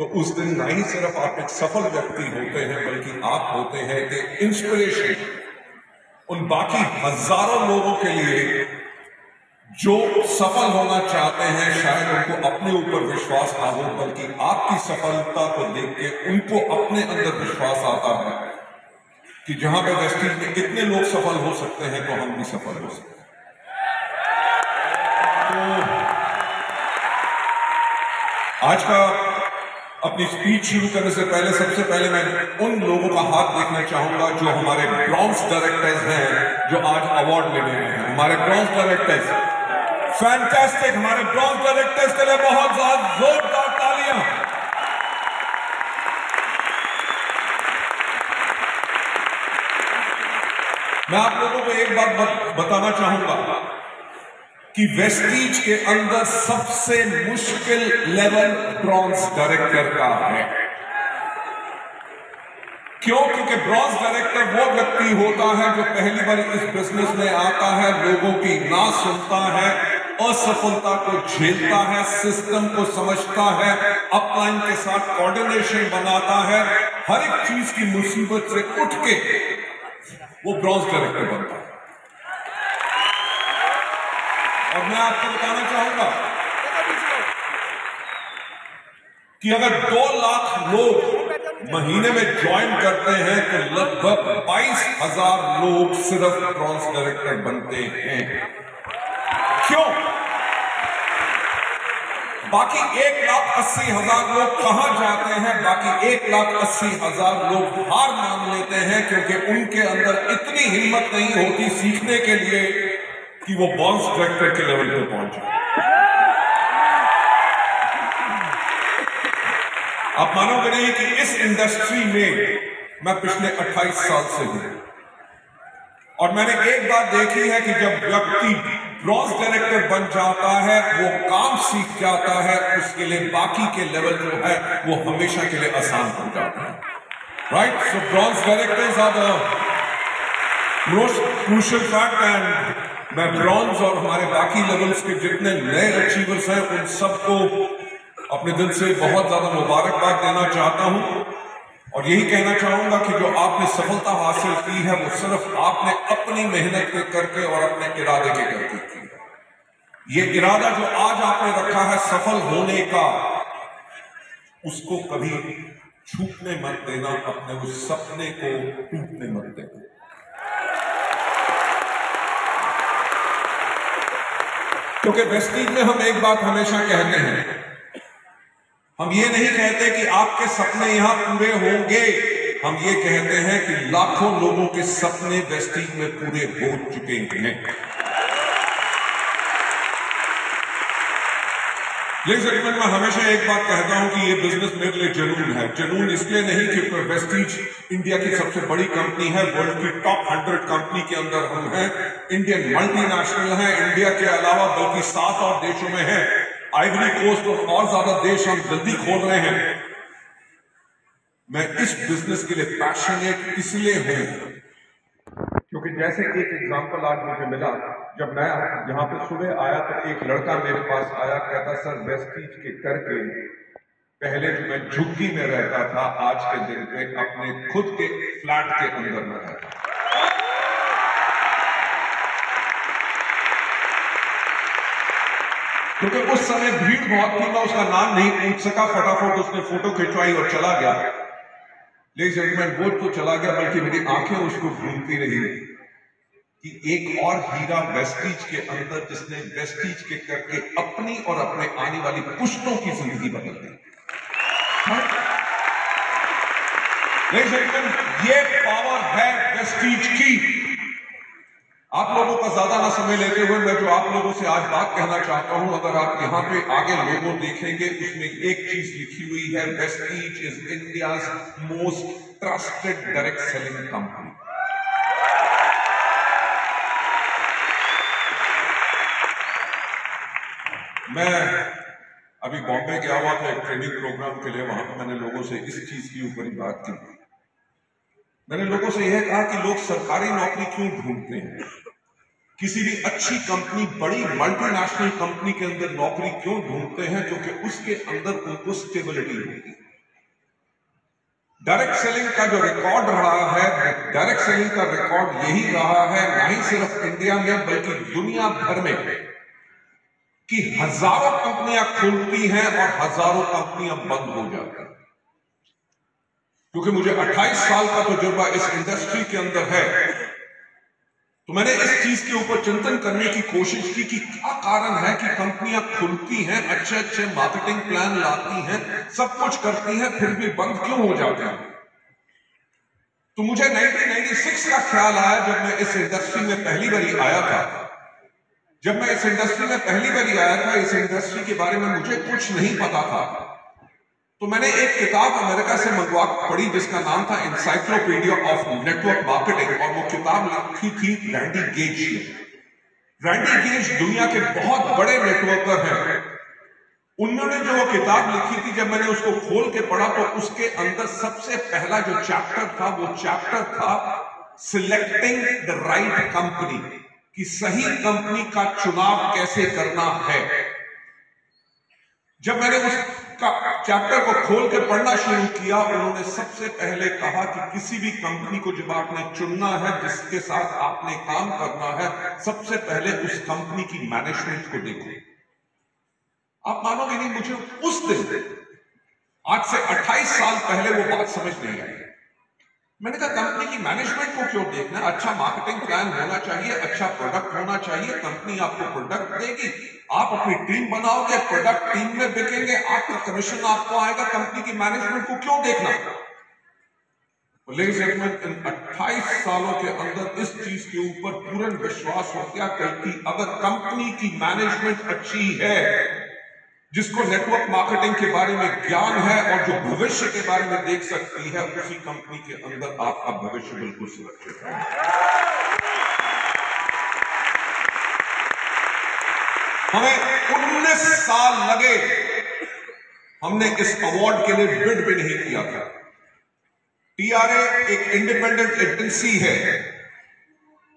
तो उस दिन ना ही सिर्फ आप एक सफल व्यक्ति होते हैं बल्कि आप होते हैं कि इंस्पिरेशन उन बाकी हजारों लोगों के लिए जो सफल होना चाहते हैं। शायद उनको अपने ऊपर विश्वास ना हो बल्कि आपकी सफलता को देख के उनको अपने अंदर विश्वास आता है कि जहां पे वेस्टीज में कितने लोग सफल हो सकते हैं तो हम भी सफल हो सकते हैं। तो आज का अपनी स्पीच शुरू करने से पहले सबसे पहले मैं उन लोगों का हाथ देखना चाहूंगा जो हमारे ब्रॉन्ज डायरेक्टर्स हैं जो आज अवार्ड लेने आए हैं। हमारे ब्रॉन्ज डायरेक्टर्स फैंटास्टिक, हमारे ब्रॉन्ज डायरेक्टर्स के लिए बहुत ज्यादा जोरदार तालियां। मैं आप लोगों को एक बात बताना चाहूंगा कि वेस्टीज के अंदर सबसे मुश्किल लेवल ब्रॉन्ज डायरेक्टर का है। क्यों? क्योंकि ब्रॉन्ज डायरेक्टर वो व्यक्ति होता है जो पहली बार इस बिजनेस में आता है, लोगों की ना सुनता है, असफलता को झेलता है, सिस्टम को समझता है, अपलाइन के साथ कोऑर्डिनेशन बनाता है, हर एक चीज की मुसीबत से उठ के वो ब्रॉन्ज डायरेक्टर बनता है। और मैं आपको बताना चाहूंगा कि अगर 2 लाख लोग महीने में ज्वाइन करते हैं तो लगभग 22,000 लोग सिर्फ ब्रॉन्ज डायरेक्टर बनते हैं। क्यों? बाकी 1,80,000 लोग कहां जाते हैं? बाकी 1,80,000 लोग हार मान लेते हैं क्योंकि उनके अंदर इतनी हिम्मत नहीं होती सीखने के लिए कि वो ब्रॉन्ज डायरेक्टर के लेवल पे पहुंचे। आप मानोगे नहीं कि इस इंडस्ट्री में मैं पिछले 28 साल से हूं और मैंने एक बात देखी है कि जब व्यक्ति ब्रॉन्ज डायरेक्टर बन जाता है, वो काम सीख जाता है, उसके लिए बाकी के लेवल जो है वो हमेशा के लिए आसान हो जाता है। Right? So bronze directors are the most crucial fact and मैं ब्रॉन्ज और हमारे बाकी लेवल्स के जितने नए अचीवर्स हैं उन सबको अपने दिल से बहुत ज्यादा मुबारकबाद देना चाहता हूं और यही कहना चाहूंगा कि जो आपने सफलता हासिल की है वो सिर्फ आपने अपनी मेहनत के करके और अपने इरादे के करके की है। ये इरादा जो आज आपने रखा है सफल होने का, उसको कभी छूटने मत देना, अपने उस सपने को टूटने मत देना। क्योंकि वेस्टीज में हम एक बात हमेशा कहते हैं, हम ये नहीं कहते कि आपके सपने यहां पूरे होंगे, हम ये कहते हैं कि लाखों लोगों के सपने वेस्टीज में पूरे हो चुके हैं। लेकिन मैं हमेशा एक बात कहता हूं कि ये बिजनेस मेरे लिए जुनून है। जुनून इसलिए नहीं कि वेस्टीज इंडिया की सबसे बड़ी कंपनी है, वर्ल्ड की टॉप 100 कंपनी के अंदर हम हैं, इंडियन मल्टीनेशनल है, इंडिया के अलावा बल्कि 7 और देशों में है, आइवरी कोस्ट और ज्यादा देश हम जल्दी खोल रहे हैं। मैं इस बिजनेस के लिए पैशनेट इसलिए हूं क्योंकि जैसे एक एग्जांपल आज मुझे मिला, जब मैं यहां पे सुबह आया तो एक लड़का मेरे पास आया, कहता सर वेस्टीज के करके पहले जो मैं झुग्गी में रहता था आज के दिन पे अपने खुद के फ्लैट के अंदर में रहता। क्योंकि उस समय भीड़ बहुत थी, मैं उसका नाम नहीं पूछ सका, फटाफट उसने फोटो खिंचवाई और चला गया। लेकिन मैं वो तो चला गया बल्कि मेरी आंखें उसको ढूंढती रही कि एक और हीरा वेस्टीज के अंदर जिसने वेस्टीज के करके अपनी और अपने आने वाली पुश्तों की जिंदगी बदल दी। लेकिन ये पावर है वेस्टीज की। आप लोगों का ज्यादा ना समय लेते हुए मैं जो आप लोगों से आज बात कहना चाहता हूं, अगर आप यहां पे आगे लोगो देखेंगे उसमें एक चीज लिखी हुई है, Vestige is India's most trusted direct selling company. मैं अभी बॉम्बे गया हुआ था एक ट्रेनिंग प्रोग्राम के लिए, वहां पर मैंने लोगों से इस चीज के ऊपर ही बात की। मैंने लोगों से यह कहा कि लोग सरकारी नौकरी क्यों ढूंढते हैं, किसी भी अच्छी कंपनी, बड़ी मल्टीनेशनल कंपनी के अंदर नौकरी क्यों ढूंढते हैं, क्योंकि उसके अंदर उनको स्टेबिलिटी होगी। डायरेक्ट सेलिंग का जो रिकॉर्ड रहा है, डायरेक्ट सेलिंग का रिकॉर्ड यही रहा है, ना ही सिर्फ इंडिया में बल्कि दुनिया भर में, कि हजारों कंपनियां खुलती हैं और हजारों कंपनियां बंद हो जाती हैं। क्योंकि मुझे 28 साल का तजुर्बा इस इंडस्ट्री के अंदर है, तो मैंने इस चीज के ऊपर चिंतन करने की कोशिश की कि क्या कारण है कि कंपनियां खुलती हैं, अच्छे अच्छे मार्केटिंग प्लान लाती हैं, सब कुछ करती हैं, फिर भी बंद क्यों हो जाते हैं। तो मुझे 1996 का ख्याल आया जब मैं इस इंडस्ट्री में पहली बारी आया था। जब मैं इस इंडस्ट्री में पहली बारी आया था, इस इंडस्ट्री के बारे में मुझे कुछ नहीं पता था। तो मैंने एक किताब अमेरिका से मंगवा पढ़ी जिसका नाम था एनसाइक्लोपीडिया ऑफ नेटवर्क मार्केटिंग, और वो किताब लिखी थी रैंडी गेज ने। रैंडी गेज दुनिया के बहुत बड़े नेटवर्कर हैं। उन्होंने जो वो किताब लिखी थी, जब मैंने उसको खोल के पढ़ा तो उसके अंदर सबसे पहला जो चैप्टर था वो चैप्टर था सिलेक्टिंग द राइट कंपनी, कि सही कंपनी का चुनाव कैसे करना है। जब मैंने उस चैप्टर को खोल के पढ़ना शुरू किया, उन्होंने सबसे पहले कहा कि किसी भी कंपनी को जब आपने चुनना है, जिसके साथ आपने काम करना है, सबसे पहले उस कंपनी की मैनेजमेंट को देखो। आप मानोगे नहीं, मुझे उस दिन आज से 28 साल पहले वो बात समझ नहीं आई। मैंने कहा कंपनी की मैनेजमेंट को क्यों देखना, अच्छा मार्केटिंग प्लान होना चाहिए, अच्छा प्रोडक्ट होना चाहिए, कंपनी आपको प्रोडक्ट देगी, आप अपनी टीम बनाओगे, प्रोडक्ट टीम में बिकेंगे, आपका कमीशन आपको आएगा, कंपनी की मैनेजमेंट को क्यों देखना। लेडीज एंड जेंटलमैन, इन 28 सालों के अंदर इस चीज के ऊपर पूर्ण विश्वास हो गया कि अगर कंपनी की मैनेजमेंट अच्छी है, जिसको नेटवर्क मार्केटिंग के बारे में ज्ञान है और जो भविष्य के बारे में देख सकती है, उसी कंपनी के अंदर आपका भविष्य बिल्कुल सुरक्षित है। हमें 19 साल लगे, हमने इस अवार्ड के लिए बिड भी नहीं किया था। टीआरए एक इंडिपेंडेंट एजेंसी है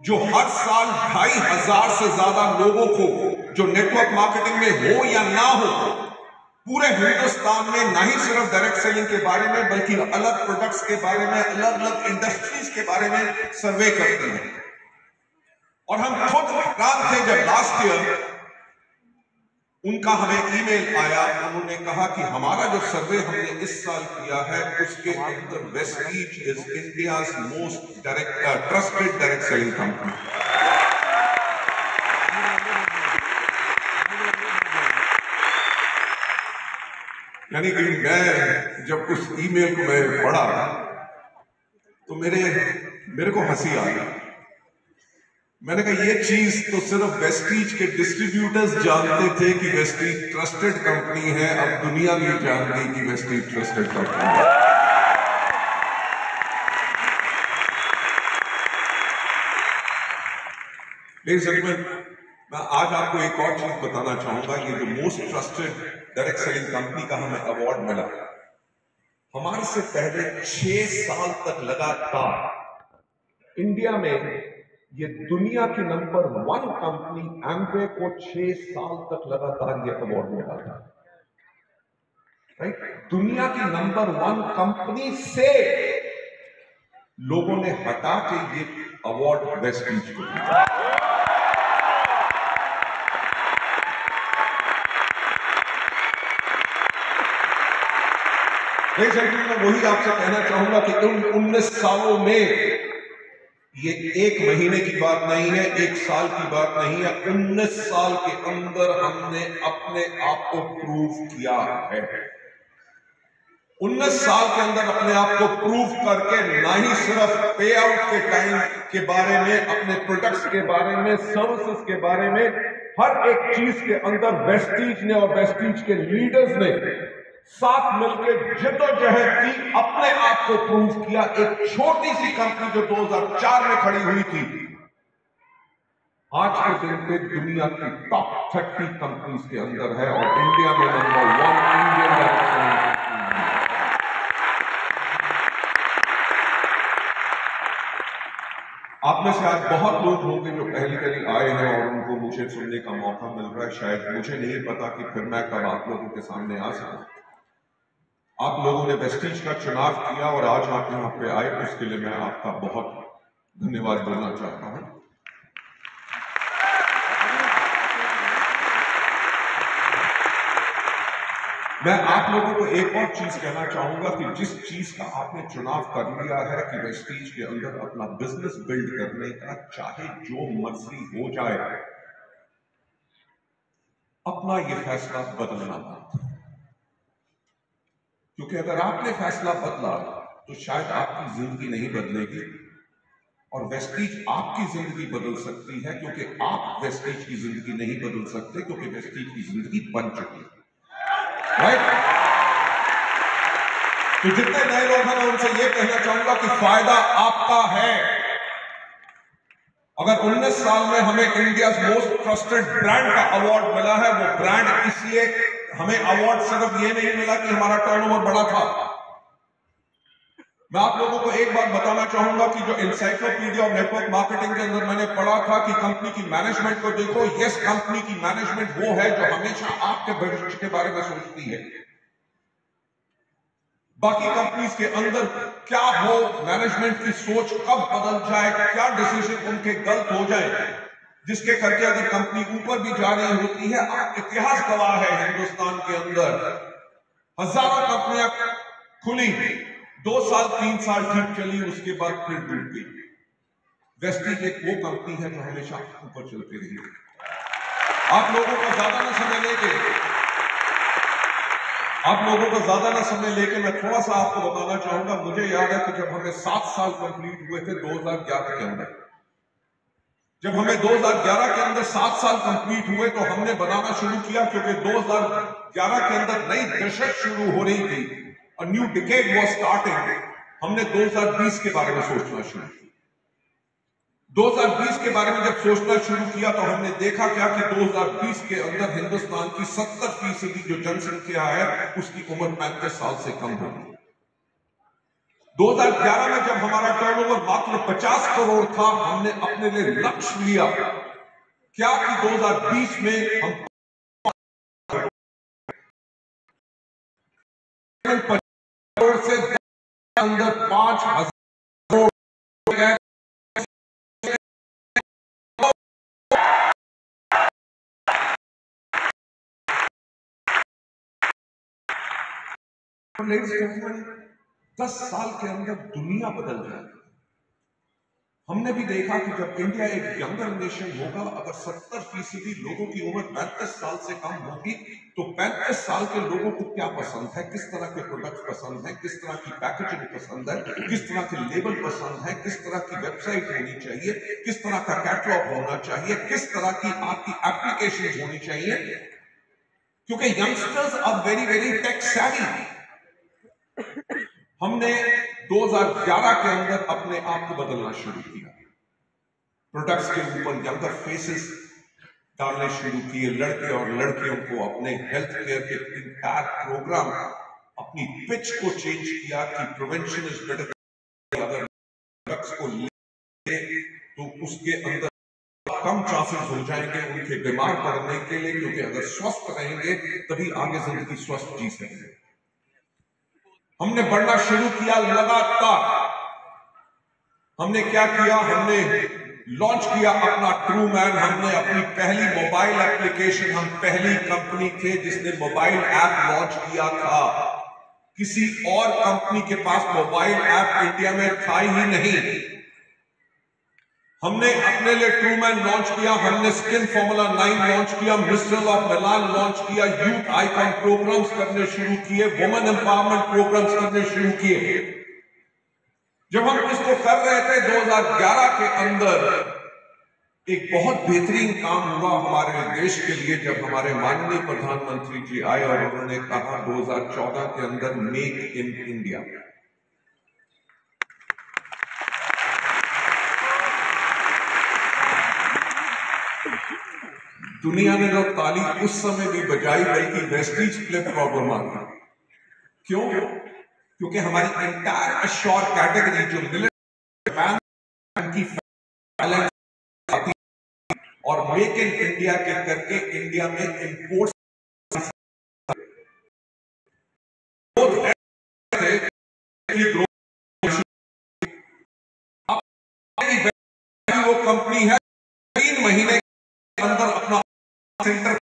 जो हर साल 2500 से ज्यादा लोगों को, जो नेटवर्क मार्केटिंग में हो या ना हो, पूरे हिंदुस्तान में ना ही सिर्फ डायरेक्ट सेलिंग के बारे में बल्कि अलग प्रोडक्ट्स के बारे में, अलग अलग इंडस्ट्रीज के बारे में सर्वे करती है। और हम खुद हैरान थे जब लास्ट ईयर उनका हमें ईमेल आया, उन्होंने कहा कि हमारा जो सर्वे हमने इस साल किया है उसके अंदर Vestige is India's most trusted direct selling company. यानी कि मैं जब उस ईमेल को मैं पढ़ा तो मेरे को हंसी आ गई। मैंने कहा ये चीज तो सिर्फ वेस्टीज के डिस्ट्रीब्यूटर्स जानते थे कि वेस्टीज ट्रस्टेड कंपनी है, अब दुनिया भी जान गई कि वेस्टीज ट्रस्टेड कंपनी है। लेडीज एंड जेंटलमैन, मैं आज आपको एक और चीज बताना चाहूंगा। ये जो most trusted direct selling company का हमें अवार्ड मिला, हमारे से पहले 6 साल तक लगातार इंडिया में ये दुनिया की नंबर 1 कंपनी एम्वे को 6 साल तक लगातार ये अवार्ड मिला था। राइट, दुनिया की नंबर 1 कंपनी से लोगों ने हटा के ये अवार्ड वेस्टीज को दिया। मैं वही आपसे कहना चाहूंगा कि उन 19 सालों में ये एक महीने की बात नहीं है, एक साल की बात नहीं है, 19 साल के अंदर हमने अपने आप को प्रूव किया है। 19 साल के अंदर अपने आप को प्रूव करके ना ही सिर्फ पे आउट के टाइम के बारे में, अपने प्रोडक्ट्स के बारे में, सर्विसेज के बारे में, हर एक चीज के अंदर वेस्टीज ने और वेस्टीज के लीडर्स ने साथ मिलकर जद्दोजहद की, अपने आप को प्रूव किया। एक छोटी सी कंपनी जो 2004 में खड़ी हुई थी, आज के दिन पे दुनिया की टॉप 30 कंपनीज के अंदर है और इंडिया में number 1 Indian direct selling company. आप में से आज बहुत लोग होंगे जो पहली बारी आए हैं और उनको मुझे सुनने का मौका मिल रहा है। शायद मुझे नहीं पता कि फिर मैं कब आप लोगों के सामने आ सकूं, आप लोगों ने वेस्टीज का चुनाव किया और आज आप यहाँ पे आए, उसके लिए मैं आपका बहुत धन्यवाद बोलना चाहता हूं। मैं आप लोगों को एक और चीज कहना चाहूंगा कि जिस चीज का आपने चुनाव कर लिया है कि वेस्टीज के अंदर अपना बिजनेस बिल्ड करने का, चाहे जो मर्जी हो जाए, अपना ये फैसला बदलना मत। क्योंकि अगर आपने फैसला बदला तो शायद आपकी जिंदगी नहीं बदलेगी और वेस्टीज आपकी जिंदगी बदल सकती है, क्योंकि आप वेस्टीज की जिंदगी नहीं बदल सकते, क्योंकि वेस्टीज की जिंदगी बन चुकी है। राइट? तो जितने नए लोग हैं मैं उनसे यह कहना चाहूंगा कि फायदा आपका है। अगर 19 साल में हमें इंडिया मोस्ट ट्रस्टेड ब्रांड का अवार्ड मिला है, वो ब्रांड इसलिए हमें अवार्ड सिर्फ ये नहीं मिला कि हमारा टर्नओवर बड़ा था। मैं आप लोगों को एक बात बताना चाहूंगा कि जो एनसाइक्लोपीडिया ऑफ नेटवर्क मार्केटिंग के अंदर मैंने पढ़ा था कि कंपनी की मैनेजमेंट को देखो, यस, कंपनी की मैनेजमेंट वो है जो हमेशा आपके भविष्य के बारे में सोचती है। बाकी कंपनीज के अंदर क्या हो, मैनेजमेंट की सोच कब बदल जाए, क्या डिसीजन उनके गलत हो जाए, जिसके करके अगर कंपनी ऊपर भी जा रही होती है। आप इतिहास गवाह है, हिंदुस्तान के अंदर हजारों कंपनियां खुली, 2 साल 3 साल ठीक चली, उसके बाद फिर टूट गई। वेस्टीज एक वो कंपनी है जो हमेशा ऊपर चलती रही। आप लोगों को ज्यादा ना समय लेके मैं थोड़ा सा आपको बताना चाहूंगा। मुझे याद है कि जब हमें 7 साल कंप्लीट हुए थे 2011 के अंदर, जब हमें 2011 के अंदर 7 साल कंप्लीट हुए तो हमने बनाना शुरू किया, क्योंकि 2011 के अंदर नई दशक शुरू हो रही थी, a new decade was starting। हमने 2020 के बारे में सोचना शुरू किया। 2020 के बारे में जब सोचना शुरू किया तो हमने देखा क्या कि 2020 के अंदर हिंदुस्तान की 70% जो जनसंख्या है उसकी उम्र 35 साल से कम होगी। 2011 में जब हमारा टर्नओवर मात्र 50 करोड़ था, हमने अपने लिए लक्ष्य लिया क्या कि 2020 में हम करोड़ से अंदर 5,000 करोड़ लेडीज एंड जेंटलमैन, 10 साल के अंदर दुनिया बदल जाएगी। हमने भी देखा कि जब इंडिया एक यंगर नेशन होगा, अगर 70% लोगों की उम्र 35 साल से कम होगी तो 35 साल के लोगों को क्या पसंद है, किस तरह के प्रोडक्ट पसंद है, किस तरह की पैकेजिंग पसंद है, किस तरह के लेबल पसंद है, किस तरह की वेबसाइट होनी चाहिए, किस तरह का कैटलॉग होना चाहिए, किस तरह की आपकी एप्लीकेशन होनी चाहिए, क्योंकि youngsters are very very tech savvy. हमने 2011 के अंदर अपने आप को बदलना शुरू किया, प्रोडक्ट्स के ऊपर यंगर फेसेस डालने शुरू किए, लड़के और लड़कियों को अपने हेल्थ केयर के इंटायर प्रोग्राम, अपनी पिच को चेंज किया कि प्रिवेंशन इज बेटर। अगर ड्रग्स को ले तो उसके अंदर कम चांसेस हो जाएंगे उनके बीमार पड़ने के लिए, क्योंकि अगर स्वस्थ रहेंगे तभी आगे जिंदगी स्वस्थ जी सकेंगे। हमने बढ़ना शुरू किया लगातार। हमने क्या किया, हमने लॉन्च किया अपना ट्रू मैन। हमने अपनी पहली मोबाइल एप्लीकेशन, हम पहली कंपनी थे जिसने मोबाइल ऐप लॉन्च किया था। किसी और कंपनी के पास मोबाइल ऐप इंडिया में था ही नहीं। हमने अपने लिए ट्रू मैन लॉन्च किया, हमने स्किन फॉर्मूला 9 लॉन्च किया, मिस्ट्रल ऑफ मिलान लॉन्च किया, यूथ आइकॉन प्रोग्राम्स करने शुरू किए, वुमेन एम्पावरमेंट प्रोग्राम्स करने शुरू किए। जब हम इसको कर रहे थे 2011 के अंदर, एक बहुत बेहतरीन काम हुआ हमारे देश के लिए जब हमारे माननीय प्रधानमंत्री जी आए और उन्होंने कहा 2014 के अंदर मेक इन इंडिया। दुनिया ने लोग ताली उस समय भी बजाई, बल्कि वेस्टीज फ्लिप प्रॉब्लम आ गई। क्यों? क्योंकि हमारी एंटायर अश्योर कैटेगरी जो मिलिट्री की और मेक इन इंडिया के करके इंडिया में इंपोर्ट इमीडिएटली ग्रो, वो कंपनी है 3 महीने के अंदर अपना सेंटर